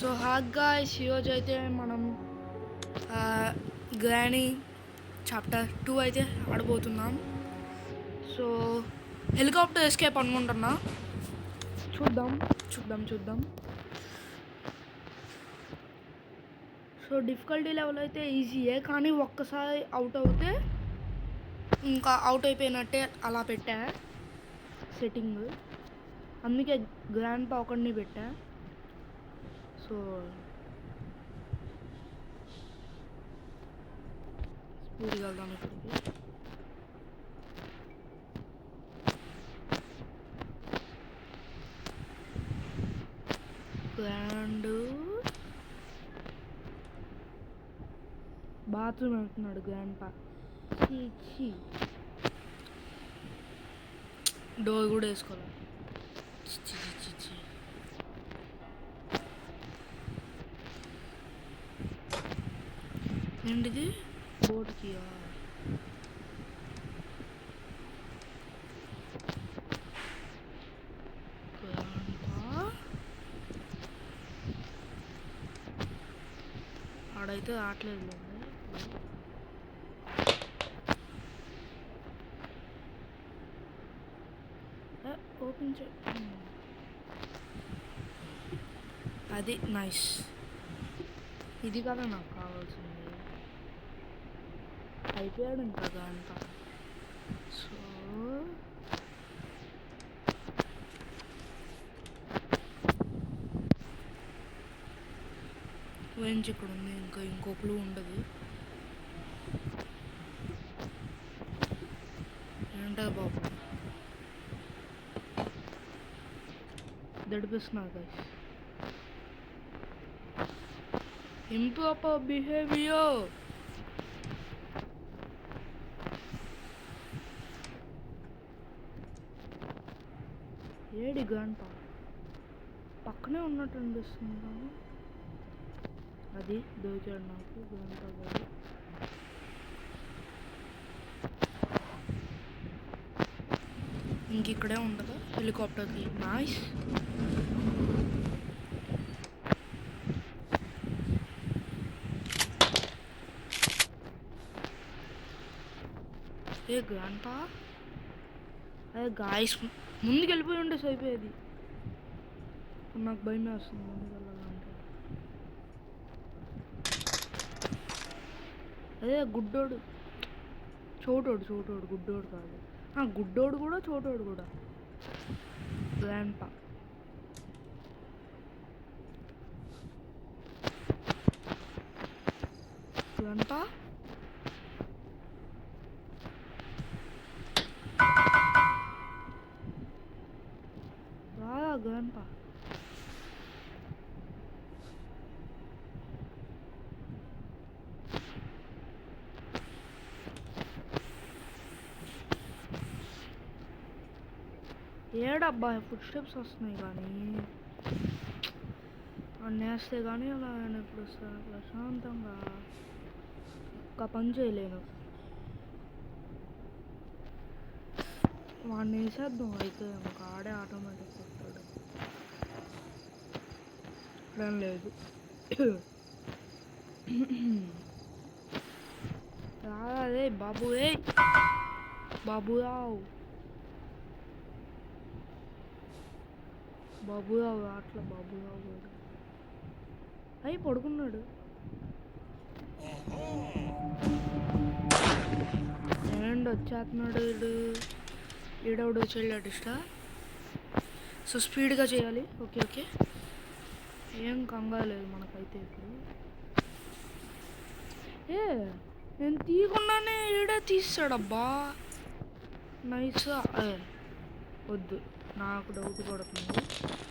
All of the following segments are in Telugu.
సో హాయ్ గాయ్స్, ఈరోజు అయితే మనం గ్రానీ చాప్టర్ 2 అయితే ఆడబోతున్నాం. సో హెలికాప్టర్ ఎస్కేప్ అనుకుంటున్నా. చూద్దాం. సో డిఫికల్టీ లెవెల్ అయితే ఈజీయే, కానీ ఒక్కసారి అవుట్ అవుతే ఇంకా అవుట్ అయిపోయినట్టే అలా పెట్టా సెట్టింగ్. అందుకే గ్రాండ్ పా ఒకడిని పెట్టా. సో స్పీడ్గా వెళ్దాం ఇక్కడికి. గ్రాండ్ బాత్రూమ్ వెళ్తున్నాడు గ్రాండ్ పా. డోర్ కూడా వేసుకోవాలి. ఏంటిది బోర్డుకి ఆడైతే ఆటలేదు. ఓపెన్ చే, అది నైస్. ఇది కదా నాకు కావాల్సింది. అయిపోయాడు ఇంకా గంట. సో వెంచ్ ఇక్కడ ఉంది, ఇంకో క్లూ ఉండదు. ఏంటో బాబు దడిపిస్తున్నారు గైస్. Improper behaviour. ఏడి గంట పక్కనే ఉన్నట్టు అనిపిస్తుంది కానీ అది దొరికాడు నాకు గంట గారు. ఇంక ఇక్కడే ఉండదు హెలికాప్టర్కి. నైస్. ఏ గంట అదే గాయస్, ముందుకు వెళ్ళిపోయి ఉంటే సరిపోయేది. నాకు భయం వేస్తుంది ముందుకు వెళ్ళాలంటే. అదే గుడ్డోడు చోటోడు గుడ్డోడు కాదు. గుడ్డోడు కూడా చోటోడు కూడా. గ్రాండ్ పా రాదా గ్రాండ్ పా. ఏడబ్బా ఫుడ్ స్టెప్స్ వస్తున్నాయి కానీ నేస్తే కానీ అలా నేను ఇప్పుడు ప్రశాంతంగా ఒక్క పని చేయలేను. వాడిని వేసేద్దాం అయితే, ఇంకా ఆడే ఆటోమేటిక్ వస్తాడు. ఏం లేదు. అదే బాబురావు అట్లా బాబురావు అయి పడుకున్నాడు. ఏంటి వచ్చేస్తున్నాడు ఈడవుడు వచ్చేళ్ళాడు ఇష్ట. సో స్పీడ్గా చేయాలి. ఓకే ఏం కంగారు లేదు మనకైతే. ఇప్పుడు నేను తీయకుండానే ఈడే తీస్తాడబ్బా. నైస్గా. వద్దు, నాకు డౌట్ పడుతుంది.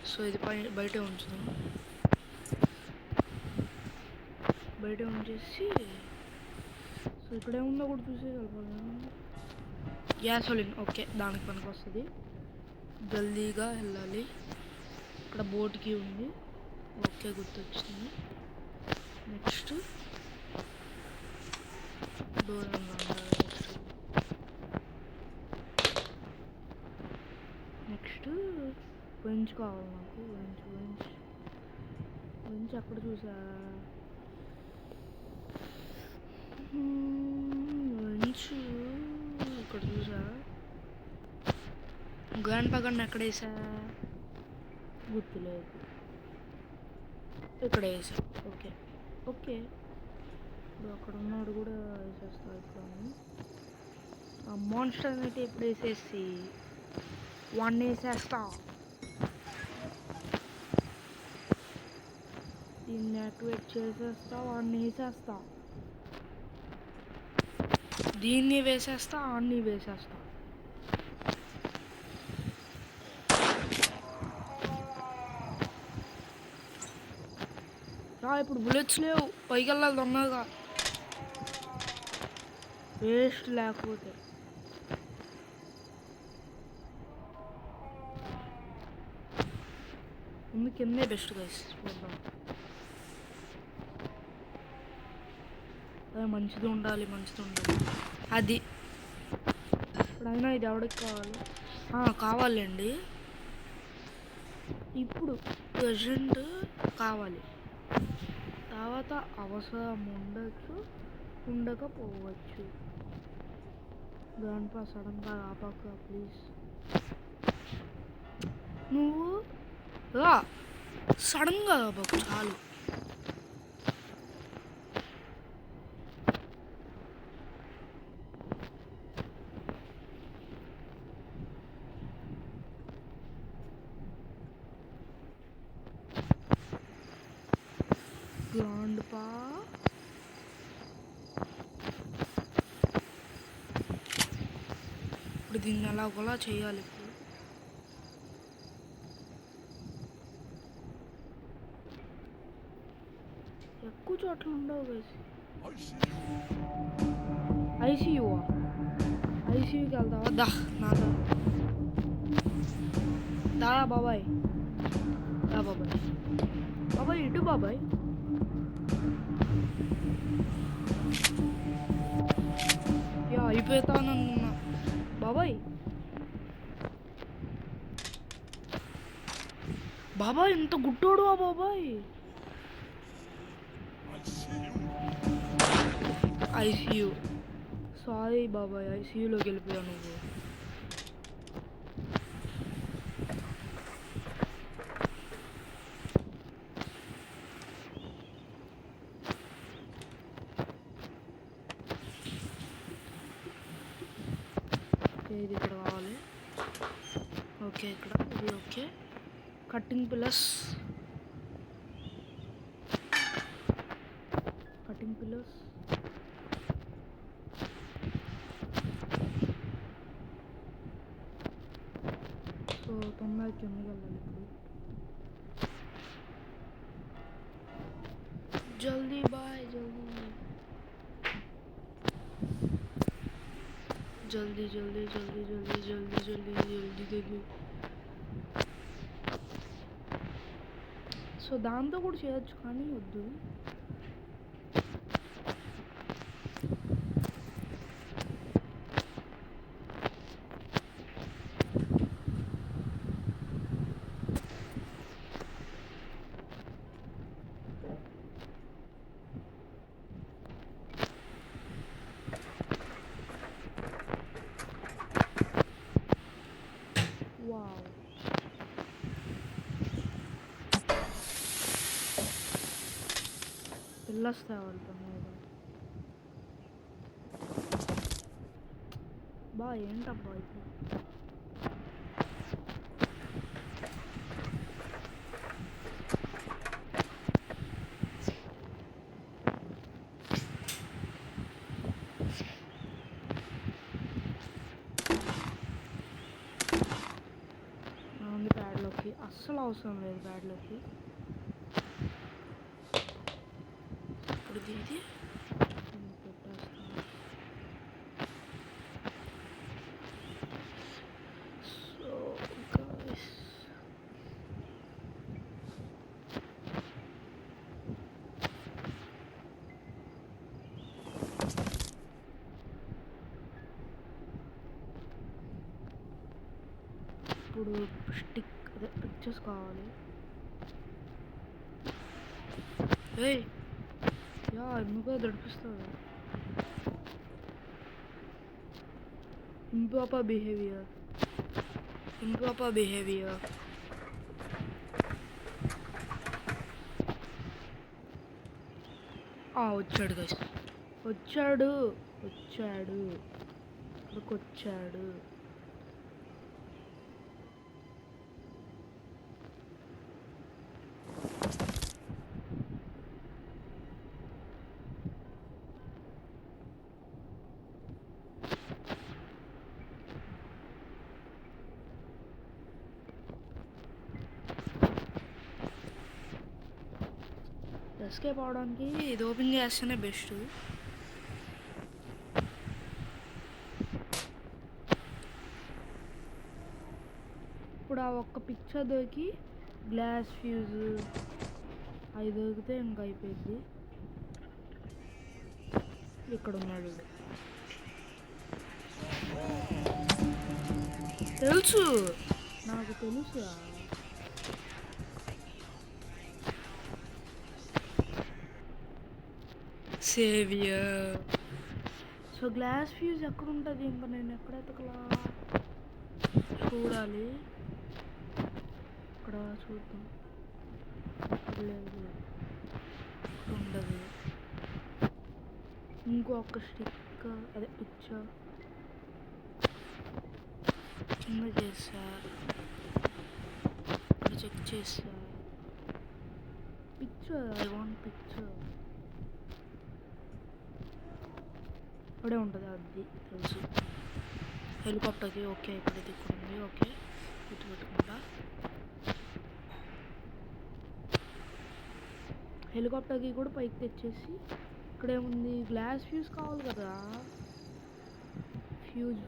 సో ఇది బయటే ఉంచుదాం. బయట ఉంచేసి సో ఇక్కడ ఏముందో కూడా చూసేయగలుగుతాను. గ్యాసోలిన్ ఓకే, దానికి పనికి వస్తుంది. జల్దీగా వెళ్ళాలి. ఇక్కడ బోట్కి ఉంది. ఓకే గుర్తొచ్చింది. నెక్స్ట్ డోర్ నెక్స్ట్ బెంచ్ కావాలి నాకు. బెంచ్ నుంచి ఎక్కడ చూసా నుంచి ఇక్కడ చూసా గన్ పగన్ ఎక్కడ వేసా గుర్తులేదు ఇక్కడ వేసా ఓకే ఓకే ఇప్పుడు అక్కడ ఉన్నాడు కూడా వేసేస్తా ఇప్పుడు ఆ మాన్స్టర్ అయితే ఇప్పుడు వేసేసి వాడిని వేసేస్తా దీన్ని యాక్టివేట్ చేసేస్తా వాడిని వేసేస్తా దీన్ని వేసేస్తా వాడిని వేసేస్తా ఇప్పుడు బుల్లెట్స్ లేవు పైకి వెళ్ళాలి దొంగగా వేస్ట్ లేకపోతే ముందు కిందే బెస్ట్ గైస్ చూద్దాం మంచిది ఉండాలి అది ఇప్పుడైనా ఇది ఎవరికి కావాలి కావాలండి ఇప్పుడు ప్రజెంట్ కావాలి తర్వాత అవసరం ఉండొచ్చు ఉండకపోవచ్చు దానిపై సడన్గా ఆపాక ప్లీజ్ నువ్వు సడన్గా ఆపాకు చాలు గ్రాండ్పా ఇప్పుడు దీన్ని ఎలాగోలా చేయాలి ఇప్పుడు ఎక్కువ చోట్ల ఉండవు గైస్ ఐసీయూకి వెళ్తావా నాతో బాబాయ్ బాబాయ్ ఇటు బాబాయ్ అయిపోతానన్నా బాబాయ్ ఇంత గుట్టోడు బాబాయ్ ఐసీయూ సారీ బాబాయ్ ఐసీయూలోకి వెళ్ళిపోయావు నువ్వు ఇది ఇక్కడ కావాలి ఓకే ఇక్కడ ఇది ఓకే కటింగ్ పిల్లర్స్ సో తొందరగా కిందకి వెళ్ళాలి ఇప్పుడు జల్దీ బాయ్ జల్దీ సో దాంతో కూడా చేయొచ్చు కానీ వద్దు పిల్లర్స్ తేవాలి ఏంటబ్బా ఇప్పుడు ప్యాడ్లోకి అస్సలు అవసరం లేదు ప్యాడ్లోకి ఇప్పుడు ఇది ఇప్పుడు స్టిక్ అదే పిక్చర్స్ కావాలి ఏయ్ యా ఎందుకో దడిపిస్తుంది. Improper behaviour. వచ్చాడు గైస్, వచ్చాడు ఇక్కడికి వచ్చాడు. ఎస్కేప్ అవడానికి ఇది ఓపెన్ చేస్తేనే బెస్ట్. ఇప్పుడు ఆ ఒక్క పిక్చర్ దొరికి గ్లాస్ ఫ్యూజ్ అవి దొరికితే ఇంకా అయిపోయింది. ఇక్కడ ఉన్నాడు, తెలుసు నాకు తెలుసు. సేవియర్. సో గ్లాస్ ఫ్యూజ్ ఎక్కడ ఉంటుంది? ఇంకా నేను ఎక్కడ ఎతకలా చూడాలి. ఇక్కడ చూద్దాం. లేదు ఉండదు. ఇంకొక స్టిక్ అదే పిక్చర్ కింద చేసా, ఇక్కడ చెక్ చేసా. పిక్చర్ ఐ వాంట్ పిక్చర్ ఇక్కడే ఉంటుంది, అది తెలుసు. హెలికాప్టర్కి ఓకే ఇక్కడ దిక్కుంది. ఓకే గుర్తుపెట్టుకుంటా. హెలికాప్టర్కి కూడా పైకి తెచ్చేసి ఇక్కడేముంది గ్లాస్ ఫ్యూజ్ కావాలి కదా. ఫ్యూజ్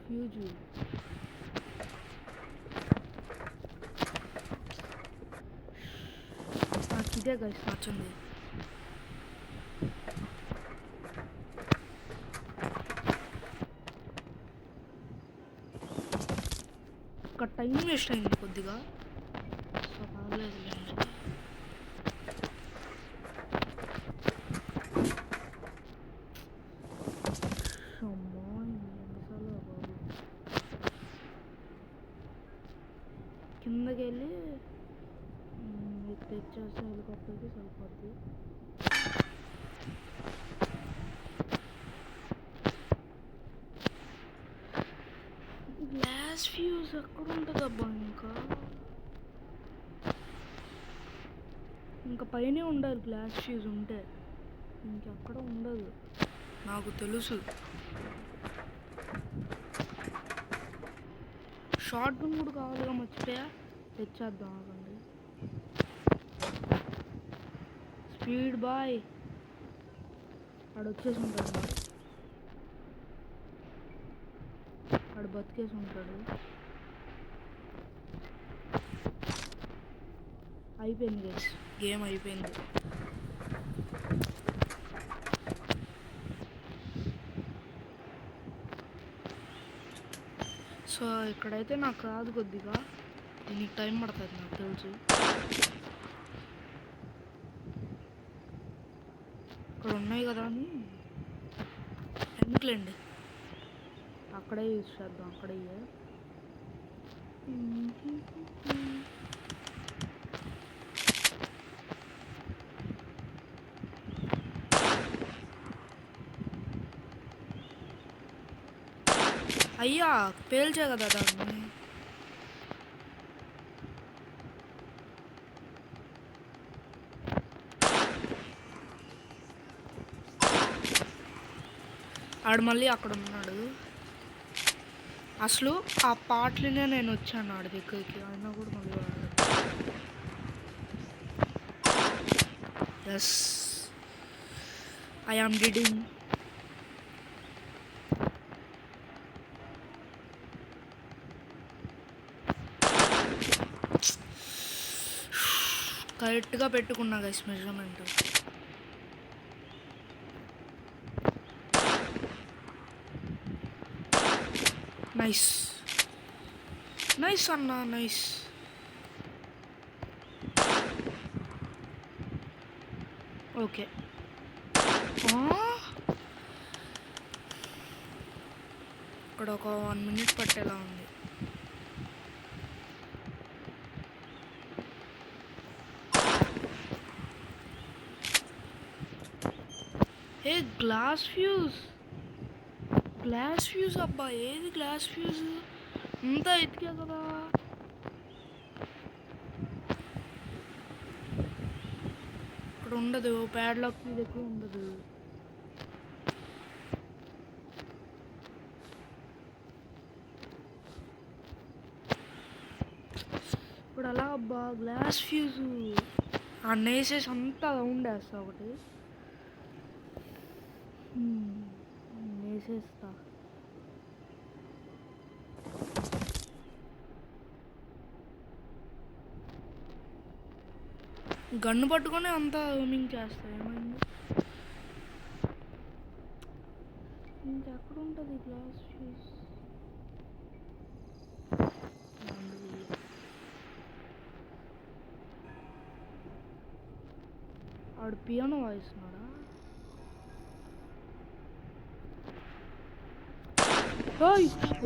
నాకు ఇదే గైస్ నచ్చింది. ఒక టైం వేస్ట్ అయింది కొద్దిగా. సో పర్లేదు. కిందకి వెళ్ళి తెచ్చేస్తే హెలికాప్టర్కి సరిపోద్ది. గ్లాస్ ఫ్యూజ్ ఎక్కడ ఉంటుంది అబ్బా? ఇంకా పైనే ఉండాలి గ్లాస్ ఫ్యూజ్ ఉంటే, ఇంకెక్కడ ఉండదు నాకు తెలుసు. షార్ట్ గన్ కూడా కావాలిగా, మర్చిపోయా. తెచ్చేద్దాం ఆగండి. స్పీడ్ బాయ్ ఆడు వచ్చేసి ఉంటాడు, ఆడు బతికేసి ఉంటాడు. అయిపోయింది గైస్, గేమ్ అయిపోయింది. సో ఇక్కడైతే నాకు రాదు కొద్దిగా, దీనికి టైం పడుతుంది నాకు తెలుసు. ఇక్కడ ఉన్నాయి కదా అని ఎందుకులేండి, అక్కడే యూజ్ చేద్దాం. అక్కడే అయ్యా పేల్చే కదా దాన్ని. ఆడు మళ్ళీ అక్కడ ఉన్నాడు. అసలు ఆ పాటలోనే నేను వచ్చాను ఆడి దగ్గరికి, అయినా కూడా మళ్ళీ ఎస్ ఐ ఆమ్ రీడింగ్. కరెక్ట్గా పెట్టుకున్నా గైస్ మెజర్మెంట్. నైస్ నైస్ అన్న నైస్. ఓకే. ఇక్కడ ఒక 1 మినిట్ పట్టేలా ఉంది. ఏ గ్లాస్ ఫ్యూజ్ అబ్బా, ఏది గ్లాస్ ఫ్యూజ్? అంతా ఎతికే కదా. ఇక్కడ ఉండదు, ప్యాడ్లాక్ ఫ్యూజ్ ఎక్కువ ఉండదు. ఇప్పుడు అలా అబ్బా, గ్లాస్ ఫ్యూజు వేసేసి అంతా రౌండ్ వేస్తా ఒకటి. వేసేస్తా. గన్ను పట్టుకొని అంతా రూమింగ్ చేస్తా. ఏమైంది? ఇంకెక్కడ ఉంటుంది గ్లాస్ ఫ్యూజ్? ఆడు పియానో వాయిస్తున్నాడా?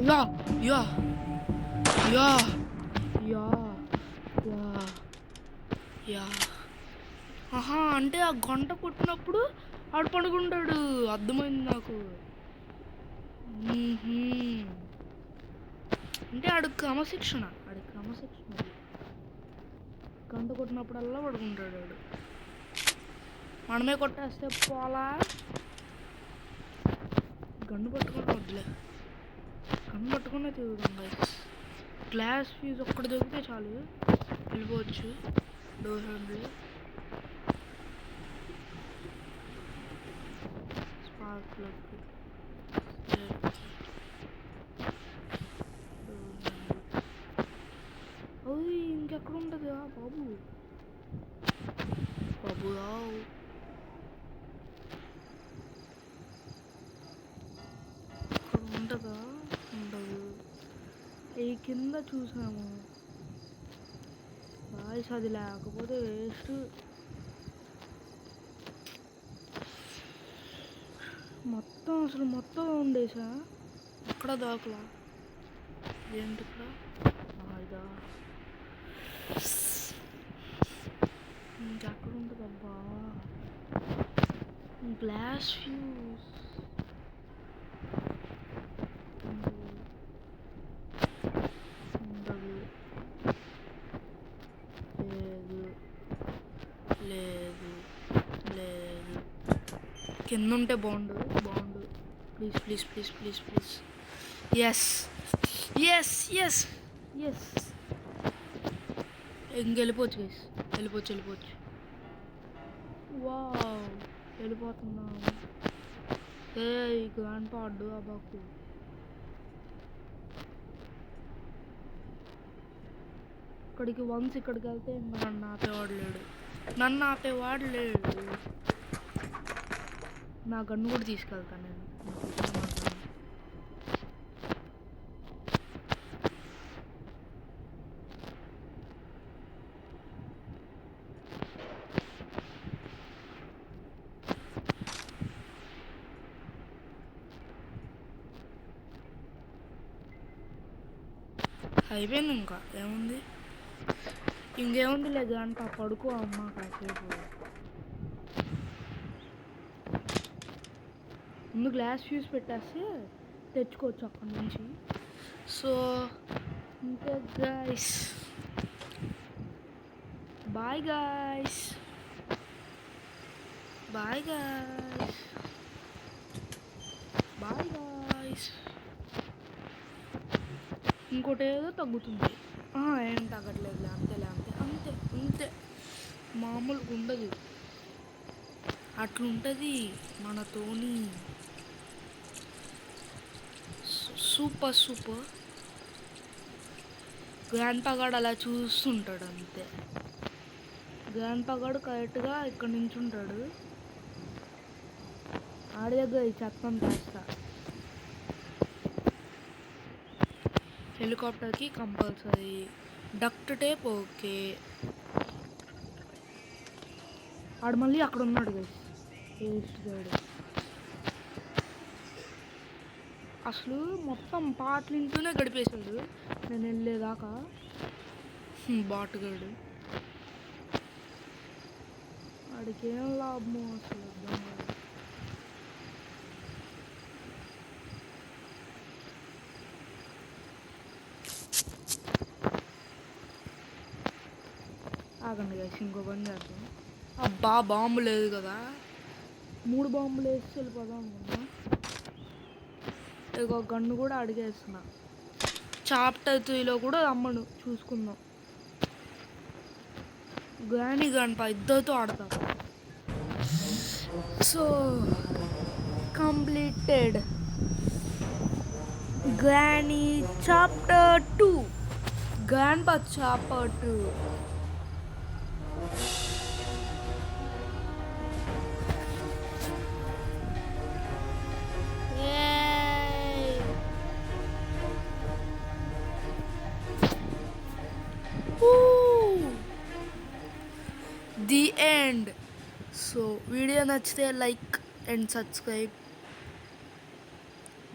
యా యా యా యా యా యా. ఆహా, అంటే ఆ గంట కొట్టినప్పుడు ఆడు పడుకుంటాడు. అర్థమైంది నాకు. అంటే ఆడు క్రమశిక్షణ. గంట కొట్టినప్పుడల్లా పడుకుంటాడు ఆడు. మనమే కొట్టేస్తే పోలా. గన్ను పట్టుకుని వద్దులే, గన్ను పట్టుకునే తిరుగుతాం గైస్. గ్లాస్ ఫ్యూజ్ ఒక్కటి దొరికితే చాలు, వెళ్ళిపోవచ్చు. డోర్ హ్యాండిల్, స్పార్క్ ప్లగ్, ఇంకెక్కడ ఉంటుంది బాబు? రావు. ఇక్కడ ఉంటుందా? ఉండదు. ఈ కింద చూసాము బాయ్స్, అది లేకపోతే వేస్ట్. మొత్తం ఉండేసా అక్కడ దాకలా. ఏంటి ఇక్కడ? ఇదా? ఇంకెక్కడ ఉంటుంది అబ్బా? గ్లాస్ ఫ్యూజ్ ఉండదు. లేదు. కింద ఉంటే బాగుండు. ప్లీజ్. ఎస్. ఇంకెళ్ళిపోవచ్చు గైస్, వెళ్ళిపోవచ్చు. వావ్, వెళ్ళిపోతున్నాం. గ్రాండ్ పా అడ్డు అబ్బాకు. ఇక్కడికి వెళ్తే నన్ను ఆపేవాడు లేడు. నా గన్ను కూడా తీసుకెళ్తాను నేను. అయిపోయింది. ఇంకేముంది లేదు అంట. పడుకో అమ్మ కాసేపు. ముందు గ్లాస్ ఫ్యూజ్ పెట్టేస్తే తెచ్చుకోవచ్చు అక్కడి నుంచి. సో ఇంకా గైస్, బాయ్ గాయ్స్. ఇంకోటి ఏదో తగ్గుతుంది. ఏం తగ్గట్లేదు. అంతే. మామూలుగా ఉండదు, అట్లుంటుంది మనతోని. సూపర్. గ్రాండ్ పగాడు అలా చూస్తుంటాడు అంతే. గ్రాండ్ పగాడు కరెక్ట్గా ఇక్కడ నుంచి ఉంటాడు. ఆడి దగ్గర ఈ చెత్తం చేస్తా. హెలికాప్టర్కి కంపల్సరీ డక్ట్ టేప్. ఓకే, ఆడు మళ్ళీ అక్కడ ఉన్నాడు గైస్. వేస్ట్ గాడు. అసలు మొత్తం పాటలింటూనే గడిపేశాడు నేను వెళ్ళేదాకా. బాటుగాడు వాడికి ఏం లాభమో అసలు అర్థం కాదు. ఆగండి గైస్, ఇంకో పని చేద్దాం. అబ్బా బాంబు లేదు కదా, 3 బాంబులు వేసి వెళ్ళిపోదాం అనుకున్నా. ఇక గన్ను కూడా అడిగేస్తున్నా. చాప్టర్ 3లో కూడా అమ్మను చూసుకుందాం. గ్రానీ గన్ ఇద్దరితో ఆడతారు. So completed granny chapter 2. Grand chapter 2. The end. So video నచ్చితే like and subscribe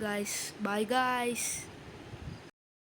guys. Bye guys.